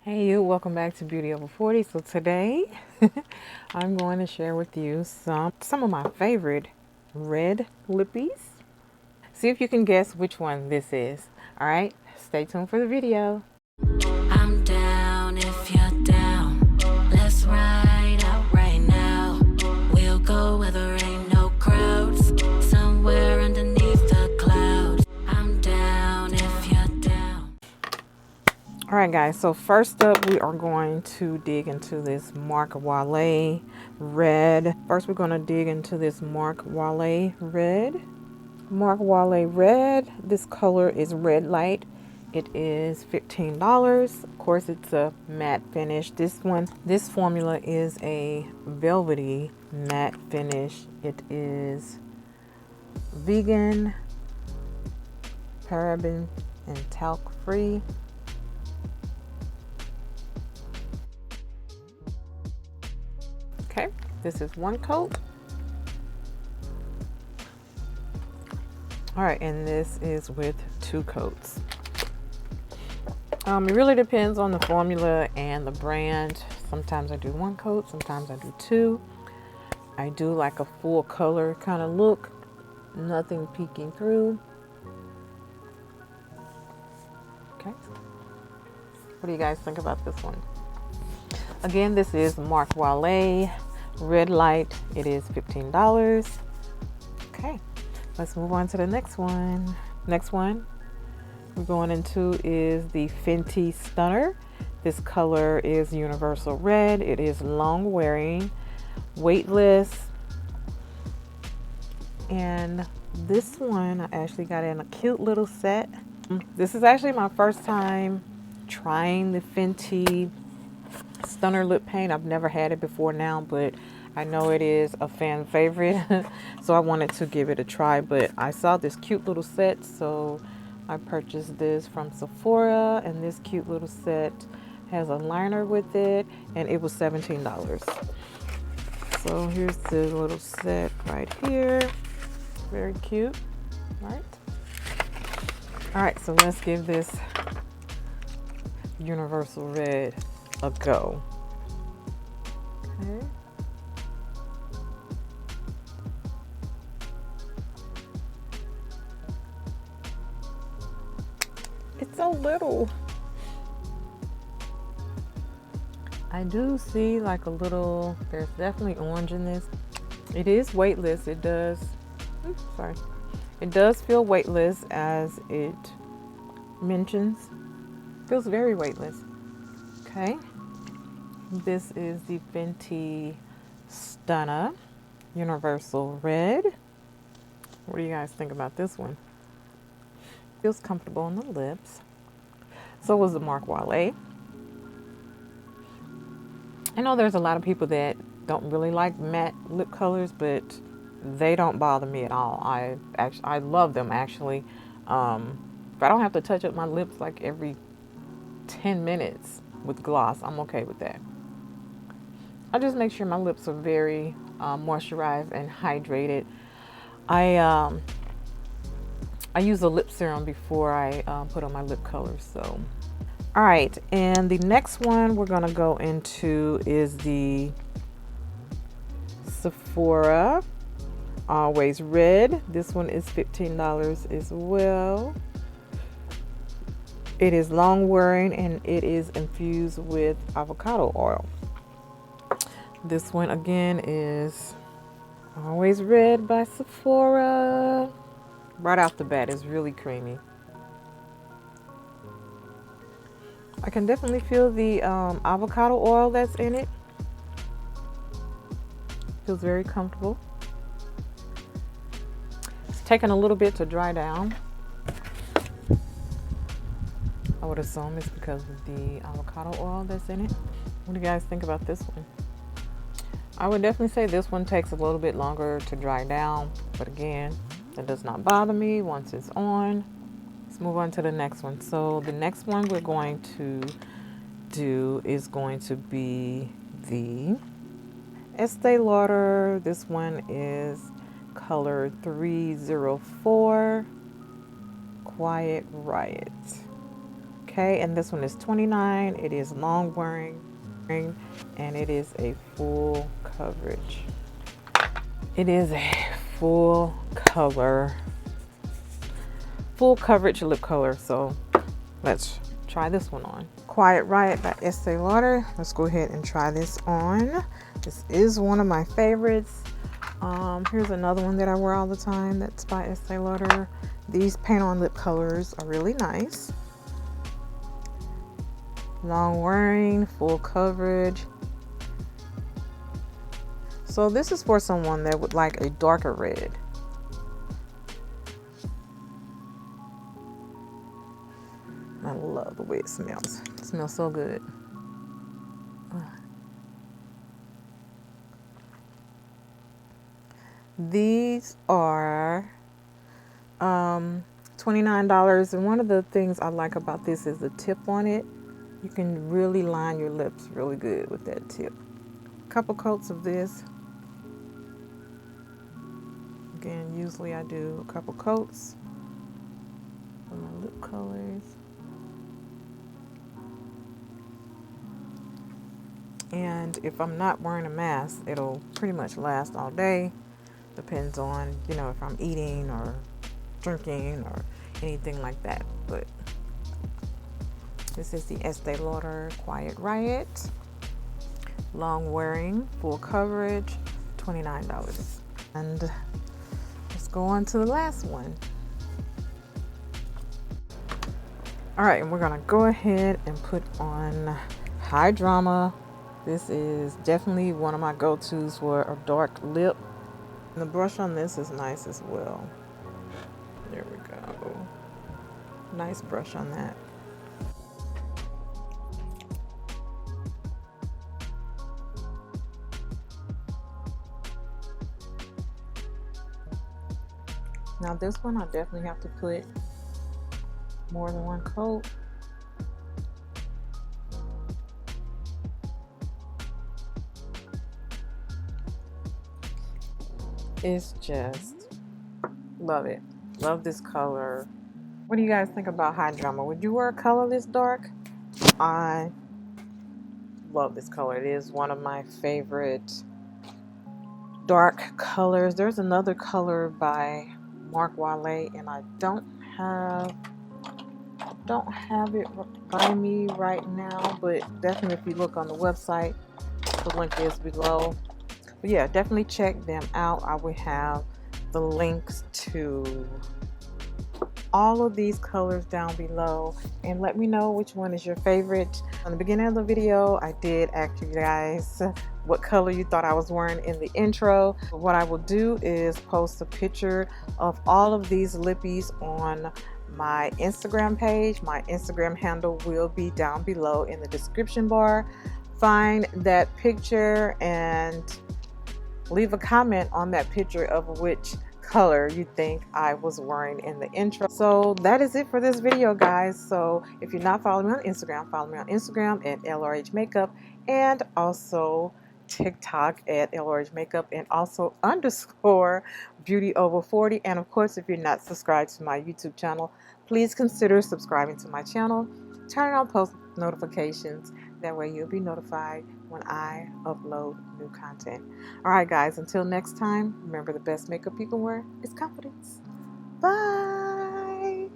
Hey you, welcome back to Beauty Over 40. So today I'm going to share with you some of my favorite red lippies. See if you can guess which one this is. All right, stay tuned for the video. I'm down if you're down. Let's ride out right now. We'll go where there ain't no crowds. Somewhere underneath the clouds. I'm down if you're down. All right, guys. So first up, we are going to dig into this Marc Wale red. First, we're going to dig into this Marc Wale red. Marc Wale red. This color is red light. It is $15. Of course, it's a matte finish. This formula is a Blvd matte finish. It is vegan, paraben, and talc free. Okay, this is one coat. All right, and this is with two coats. It really depends on the formula and the brand. Sometimes I do one coat, sometimes I do two. I do like a full color kind of look, nothing peeking through. Okay, what do you guys think about this one? Again, this is Marc Wale red light. It is $15. Okay, let's move on to the next one. Next one we're going into is the Fenty Stunna. This color is universal red. It is long wearing, weightless, and this one I actually got in a cute little set. This is actually my first time trying the Fenty Stunna lip paint. I've never had it before now, but I know it is a fan favorite. So I wanted to give it a try, but I saw this cute little set, so I purchased this from Sephora, and this cute little set has a liner with it, and it was $17. So here's the little set right here. Very cute, right? All right, so let's give this universal red a go. Okay. It's so little. I do see like a little, there's definitely orange in this. It is weightless. It does, it does feel weightless as it mentions. Feels very weightless. Okay. This is the Fenty Stunna Universal Red. What do you guys think about this one? Feels comfortable on the lips. So was the Marc Wale. I know there's a lot of people that don't really like matte lip colors, but they don't bother me at all. I love them actually. If I don't have to touch up my lips like every 10 minutes with gloss, I'm okay with that. I just make sure my lips are very moisturized and hydrated. I use a lip serum before I put on my lip color. So, all right, and the next one we're gonna go into is the Sephora Always Red. This one is $15 as well. It is long wearing and it is infused with avocado oil. This one again is Always Red by Sephora. Right off the bat, it's really creamy. I can definitely feel the avocado oil that's in it. Feels very comfortable. It's taking a little bit to dry down. I would assume it's because of the avocado oil that's in it. What do you guys think about this one? I would definitely say this one takes a little bit longer to dry down, but again, it does not bother me once it's on. Let's move on to the next one. So the next one we're going to do is going to be the Estee Lauder. This one is color 304, Quiet Riot. Okay, and this one is $29. It is long wearing, and it is a full coverage. It is a full coverage lip color. So let's try this one on. Quiet Riot by Estee Lauder. Let's go ahead and try this on. This is one of my favorites. Here's another one that I wear all the time. That's by Estee Lauder. These paint on lip colors are really nice. Long wearing, full coverage. So this is for someone that would like a darker red. I love the way it smells. It smells so good. These are $29, and one of the things I like about this is the tip on it. You can really line your lips really good with that tip. Couple coats of this. Again, usually I do a couple coats for my lip colors. And if I'm not wearing a mask, it'll pretty much last all day. Depends on, you know, if I'm eating or drinking or anything like that. But this is the Estee Lauder Quiet Riot. Long wearing, full coverage, $29. And let's go on to the last one. All right, and we're gonna go ahead and put on High Drama. This is definitely one of my go-tos for a dark lip. And the brush on this is nice as well. There we go. Nice brush on that. Now this one I definitely have to put more than one coat. It's just, love it. Love this color. What do you guys think about High Drama? Would you wear a color this dark? I love this color. It is one of my favorite dark colors. There's another color by Marc, Wale, and I don't have it by me right now, but definitely if you look on the website, the link is below. But yeah, definitely check them out. I will have the links to all of these colors down below, and let me know which one is your favorite. On the beginning of the video, I did ask you guys what color you thought I was wearing in the intro. What I will do is post a picture of all of these lippies on my Instagram page. My Instagram handle will be down below in the description bar. Find that picture and leave a comment on that picture of which color you think I was wearing in the intro. So that is it for this video, guys. So if you're not following me on Instagram, follow me on Instagram at LRHMakeup, and also TikTok at LRHMakeup, and also _ beauty over 40. And of course, if you're not subscribed to my YouTube channel, please consider subscribing to my channel. Turn on post notifications. That way you'll be notified when I upload new content. All right, guys, until next time, remember the best makeup you can wear is confidence. Bye.